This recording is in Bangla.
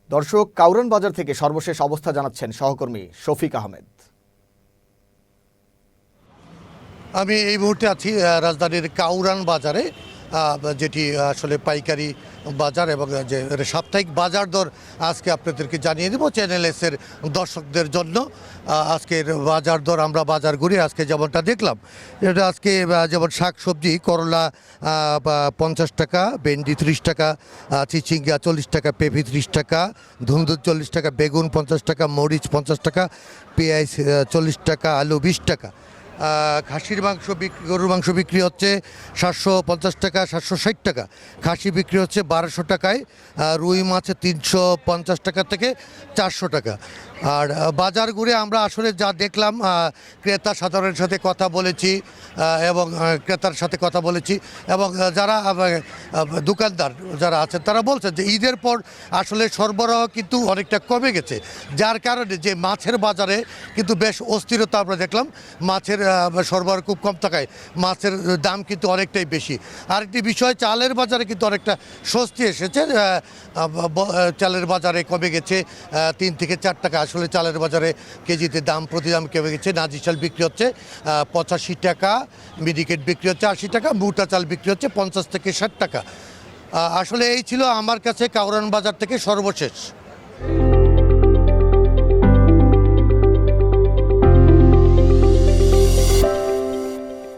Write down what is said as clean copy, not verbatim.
দর্শক, কাউরান বাজার থেকে সর্বশেষ অবস্থা জানাচ্ছেন সহকর্মী শফিক আহমেদ। আমি এই মুহূর্তে আছি রাজধানীর কাউরান বাজারে, যেটি আসলে পাইকারি বাজার এবং যে সাপ্তাহিক বাজার দর আজকে আপনাদেরকে জানিয়ে দেব চ্যানেল এসের দর্শকদের জন্য। আজকের বাজার দর আমরা বাজার ঘুরে আজকে যেমনটা দেখলাম, এটা আজকে যেমন শাক সবজি করলা 50 টাকা, ভেন্ডি 30 টাকা, চিচিঙ্গা 40 টাকা, পেঁপে 30 টাকা, ধুন্দুর 40 টাকা, বেগুন 50 টাকা, মরিচ 50 টাকা, পেঁয়াজ 40 টাকা, আলু 20 টাকা। খাসির মাংস গরুর মাংস বিক্রি হচ্ছে 750 টাকা, 760 টাকা। খাসি বিক্রি হচ্ছে 1200 টাকায়। রুই মাছ 350 টাকা থেকে 400 টাকা। আর বাজার ঘুরে আমরা আসলে যা দেখলাম, ক্রেতা সাধারণের সাথে কথা বলেছি এবং ক্রেতার সাথে কথা বলেছি এবং যারা দোকানদার যারা আছেন তারা বলছেন যে ঈদের পর আসলে সরবরাহ কিন্তু অনেকটা কমে গেছে, যার কারণে যে মাছের বাজারে কিন্তু বেশ অস্থিরতা আমরা দেখলাম। মাছের সরবরাহ খুব কম থাকায় মাছের দাম কিন্তু অনেকটাই বেশি। আরেকটি বিষয়, চালের বাজারে কিন্তু অনেকটা স্বস্তি এসেছে। চালের বাজারে কমে গেছে 3 থেকে 4 টাকা। আসলে চালের বাজারে কেজিতে প্রতি দাম কমে গেছে। নাজি চাল বিক্রি হচ্ছে 85 টাকা, মিনিকেট বিক্রি হচ্ছে 80 টাকা, মোটা চাল বিক্রি হচ্ছে 50 থেকে 60 টাকা। আসলে এই ছিল আমার কাছে কাউরান বাজার থেকে সর্বশেষ।